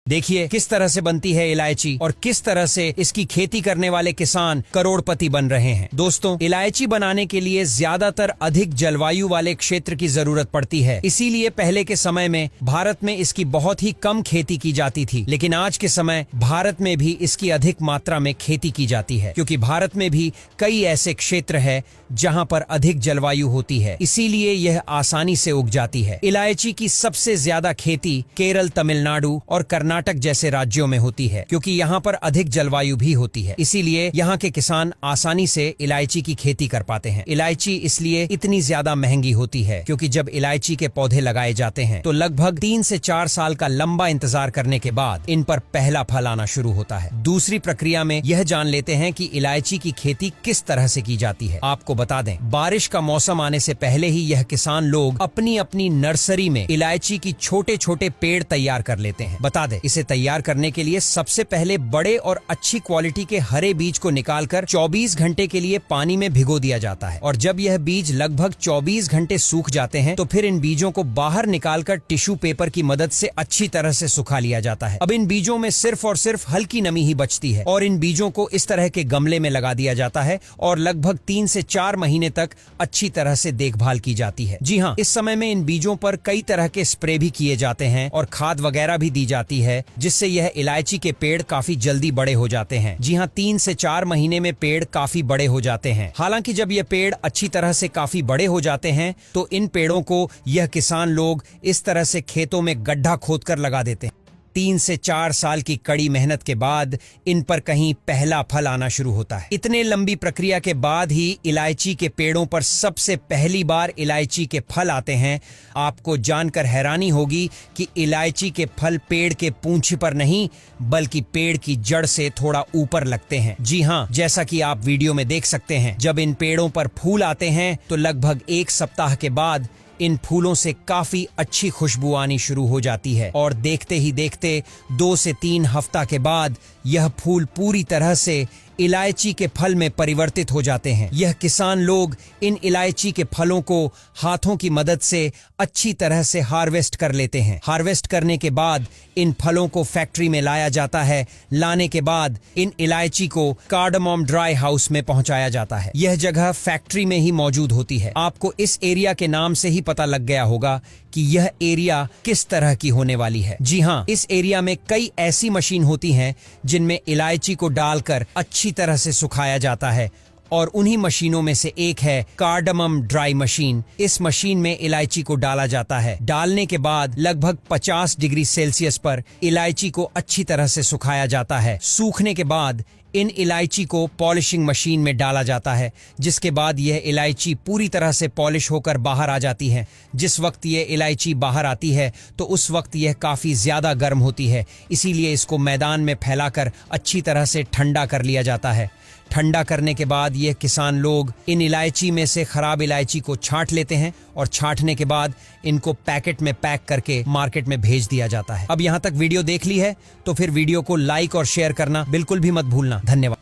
देखिए किस तरह से बनती है इलायची और किस तरह से इसकी खेती करने वाले किसान करोड़पति बन रहे हैं। दोस्तों, इलायची बनाने के लिए ज्यादातर अधिक जलवायु वाले क्षेत्र की जरूरत पड़ती है। इसीलिए पहले के समय में भारत में इसकी बहुत ही कम खेती की जाती थी, लेकिन आज के समय भारत में भी इसकी अधिक मात्रा में खेती की जाती है, क्योंकि भारत में भी कई ऐसे क्षेत्र है जहां पर अधिक जलवायु होती है, इसीलिए यह आसानी से उग जाती है। इलायची की सबसे ज्यादा खेती केरल, तमिलनाडु और कर्नाटक जैसे राज्यों में होती है, क्योंकि यहाँ पर अधिक जलवायु भी होती है, इसीलिए यहाँ के किसान आसानी से इलायची की खेती कर पाते हैं। इलायची इसलिए इतनी ज्यादा महंगी होती है क्योंकि जब इलायची के पौधे लगाए जाते हैं तो लगभग 3 से 4 साल का लंबा इंतजार करने के बाद इन पर पहला फल आना शुरू होता है। दूसरी प्रक्रिया में यह जान लेते हैं कि इलायची की खेती किस तरह से की जाती है। आपको बता दें, बारिश का मौसम आने से पहले ही यह किसान लोग अपनी अपनी नर्सरी में इलायची की छोटे छोटे पेड़ तैयार कर लेते हैं। बता दें, इसे तैयार करने के लिए सबसे पहले बड़े और अच्छी क्वालिटी के हरे बीज को निकालकर 24 घंटे के लिए पानी में भिगो दिया जाता है, और जब यह बीज लगभग 24 घंटे सूख जाते हैं तो फिर इन बीजों को बाहर निकालकर टिश्यू पेपर की मदद से अच्छी तरह से सुखा लिया जाता है। अब इन बीजों में सिर्फ और सिर्फ हल्की नमी ही बचती है और इन बीजों को इस तरह के गमले में लगा दिया जाता है और लगभग 3 से 4 महीने तक अच्छी तरह से देखभाल की जाती है। जी हाँ, इस समय में इन बीजों पर कई तरह के स्प्रे भी किए जाते हैं और खाद वगैरह भी दी जाती है, जिससे यह इलायची के पेड़ काफी जल्दी बड़े हो जाते हैं। जी हाँ, 3 से 4 महीने में पेड़ काफी बड़े हो जाते हैं। हालांकि जब ये पेड़ अच्छी तरह से काफी बड़े हो जाते हैं तो इन पेड़ों को यह किसान लोग इस तरह से खेतों में गड्ढा खोदकर लगा देते हैं। 3 से 4 साल की कड़ी मेहनत के बाद इन पर कहीं पहला फल आना शुरू होता है। इतने लंबी प्रक्रिया के बाद ही इलायची के पेड़ों पर सबसे पहली बार इलायची के फल आते हैं। आपको जानकर हैरानी होगी कि इलायची के फल पेड़ के पूंछ पर नहीं बल्कि पेड़ की जड़ से थोड़ा ऊपर लगते हैं। जी हाँ, जैसा कि आप वीडियो में देख सकते हैं, जब इन पेड़ों पर फूल आते हैं तो लगभग 1 सप्ताह के बाद इन फूलों से काफी अच्छी खुशबू आनी शुरू हो जाती है और देखते ही देखते 2 से 3 हफ्ता के बाद यह फूल पूरी तरह से इलायची के फल में परिवर्तित हो जाते हैं। यह किसान लोग इन इलायची के फलों को हाथों की मदद से अच्छी तरह से हार्वेस्ट कर लेते हैं। हार्वेस्ट करने के बाद इन फलों को फैक्ट्री में लाया जाता है। लाने के बाद इन इलायची को कार्डामम ड्राई हाउस में पहुंचाया जाता है। यह जगह फैक्ट्री में ही मौजूद होती है। आपको इस एरिया के नाम से ही पता लग गया होगा कि यह एरिया किस तरह की होने वाली है। जी हाँ, इस एरिया में कई ऐसी मशीन होती हैं जिनमें इलायची को डालकर अच्छी तरह से सुखाया जाता है, और उन्हीं मशीनों में से एक है कार्डामम ड्राई मशीन। इस मशीन में इलायची को डाला जाता है। डालने के बाद लगभग 50 डिग्री सेल्सियस पर इलायची को अच्छी तरह से सुखाया जाता है। सूखने के बाद इन इलायची को पॉलिशिंग मशीन में डाला जाता है, जिसके बाद यह इलायची पूरी तरह से पॉलिश होकर बाहर आ जाती है। जिस वक्त यह इलायची बाहर आती है तो उस वक्त यह काफ़ी ज़्यादा गर्म होती है, इसीलिए इसको मैदान में फैलाकर अच्छी तरह से ठंडा कर लिया जाता है। ठंडा करने के बाद यह किसान लोग इन इलायची में से खराब इलायची को छांट लेते हैं और छांटने के बाद इनको पैकेट में पैक करके मार्केट में भेज दिया जाता है। अब यहाँ तक वीडियो देख ली है तो फिर वीडियो को लाइक और शेयर करना बिल्कुल भी मत भूलना। धन्यवाद।